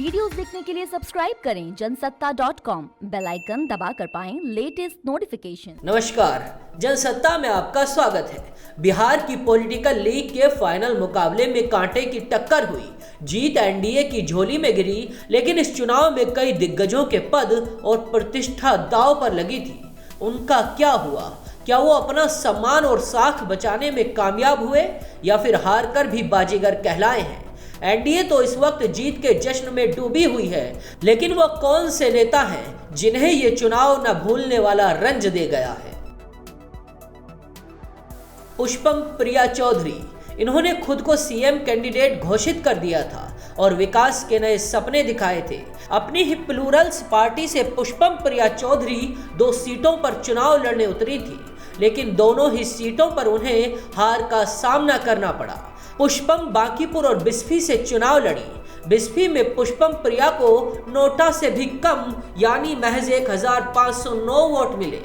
Videos देखने के लिए सब्सक्राइब करें जनसत्ता.com, बेल आइकन दबाकर पाएं लेटेस्ट नोटिफिकेशन। नमस्कार, जनसत्ता में आपका स्वागत है। बिहार की पॉलिटिकल लीग के फाइनल मुकाबले में कांटे की टक्कर हुई। जीत एनडीए की झोली में गिरी, लेकिन इस चुनाव में कई दिग्गजों के पद और प्रतिष्ठा दांव पर लगी थी। उनका क्या हुआ? क्या वो अपना सम्मान और साख बचाने में कामयाब हुए या फिर हार कर भी बाजीगर कहलाए हैं? एनडीए तो इस वक्त जीत के जश्न में डूबी हुई है, लेकिन वो कौन से नेता हैं जिन्हें ये चुनाव न भूलने वाला रंज दे गया है? पुष्पम प्रिया चौधरी, इन्होंने खुद को सीएम कैंडिडेट घोषित कर दिया था और विकास के नए सपने दिखाए थे। अपनी ही प्लूरल्स पार्टी से पुष्पम प्रिया चौधरी 2 सीटों पर चुनाव लड़ने उतरी थी, लेकिन दोनों ही सीटों पर उन्हें हार का सामना करना पड़ा। पुष्पम बांकीपुर और बिस्फी से चुनाव लड़ी। बिस्फी में पुष्पम प्रिया को नोटा से भी कम यानी महज 1509 वोट मिले।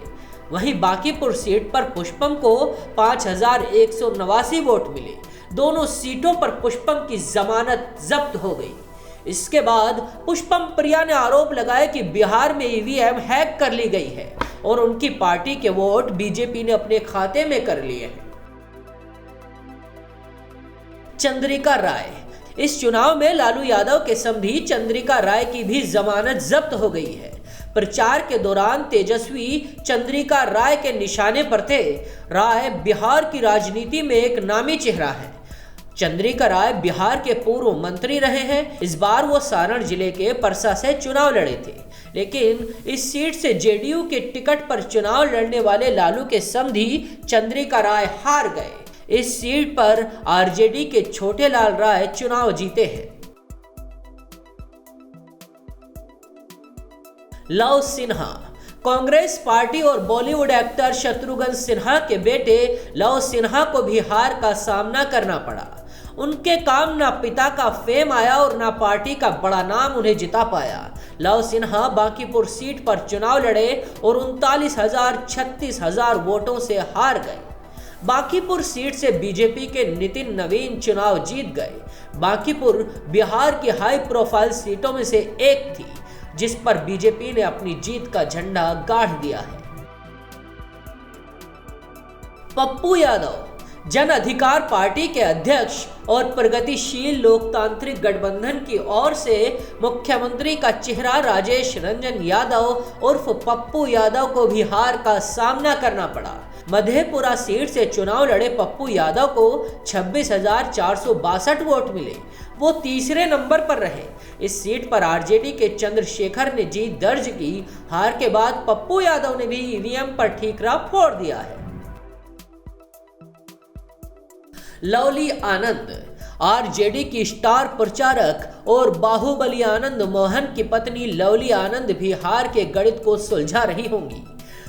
वहीं बांकीपुर सीट पर पुष्पम को 5189 वोट मिले। दोनों सीटों पर पुष्पम की जमानत जब्त हो गई। इसके बाद पुष्पम प्रिया ने आरोप लगाया कि बिहार में ईवीएम हैक कर ली गई है और उनकी पार्टी के वोट बीजेपी ने अपने खाते में कर लिए हैं। चंद्रिका राय, इस चुनाव में लालू यादव के समधी चंद्रिका राय की भी जमानत जब्त हो गई है। प्रचार के दौरान तेजस्वी चंद्रिका राय के निशाने पर थे। राय बिहार की राजनीति में एक नामी चेहरा है। चंद्रिका राय बिहार के पूर्व मंत्री रहे हैं। इस बार वो सारण जिले के परसा से चुनाव लड़े थे, लेकिन इस सीट से जेडीयू के टिकट पर चुनाव लड़ने वाले लालू के समधी चंद्रिका राय हार गए। इस सीट पर आरजेडी के छोटे लाल राय चुनाव जीते हैं। लव सिन्हा, कांग्रेस पार्टी और बॉलीवुड एक्टर शत्रुघ्न सिन्हा के बेटे लव सिन्हा को भी हार का सामना करना पड़ा। उनके काम ना पिता का फेम आया और ना पार्टी का बड़ा नाम उन्हें जिता पाया। लव सिन्हा बांकीपुर सीट पर चुनाव लड़े और 39,000-36,000 वोटों से हार गए। बांकीपुर सीट से बीजेपी के नितिन नवीन चुनाव जीत गए। बांकीपुर बिहार की हाई प्रोफाइल सीटों में से एक थी, जिस पर बीजेपी ने अपनी जीत का झंडा गाड़ दिया है। पप्पू यादव, जन अधिकार पार्टी के अध्यक्ष और प्रगतिशील लोकतांत्रिक गठबंधन की ओर से मुख्यमंत्री का चेहरा राजेश रंजन यादव उर्फ पप्पू यादव को भी हार का सामना करना पड़ा। मधेपुरा सीट से चुनाव लड़े पप्पू यादव को 26,462 वोट मिले। वो तीसरे नंबर पर रहे। इस सीट पर आरजेडी के चंद्रशेखर ने जीत दर्ज की। हार के बाद पप्पू यादव ने भी ईवीएम पर ठीकरा फोड़ दिया है। लवली आनंद, आरजेडी की स्टार प्रचारक और बाहुबली आनंद मोहन की पत्नी लवली आनंद भी हार के गणित को सुलझा रही होंगी।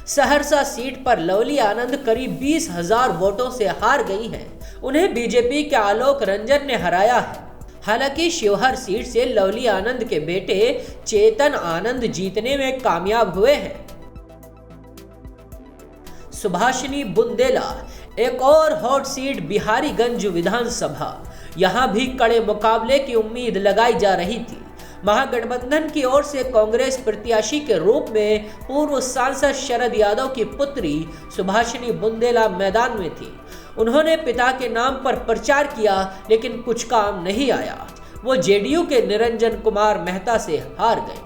सहरसा सीट पर लवली आनंद करीब 20,000 वोटों से हार गई हैं। उन्हें बीजेपी के आलोक रंजन ने हराया है। हालांकि शिवहर सीट से लवली आनंद के बेटे चेतन आनंद जीतने में कामयाब हुए हैं। सुभाषिनी बुंदेला, एक और हॉट सीट बिहारीगंज विधानसभा। यहां भी कड़े मुकाबले की उम्मीद लगाई जा रही थी। महागठबंधन की ओर से कांग्रेस प्रत्याशी के रूप में पूर्व सांसद शरद यादव की पुत्री सुभाषिनी बुंदेला मैदान में थी। उन्होंने पिता के नाम पर प्रचार किया, लेकिन कुछ काम नहीं आया। वो जेडीयू के निरंजन कुमार मेहता से हार गए।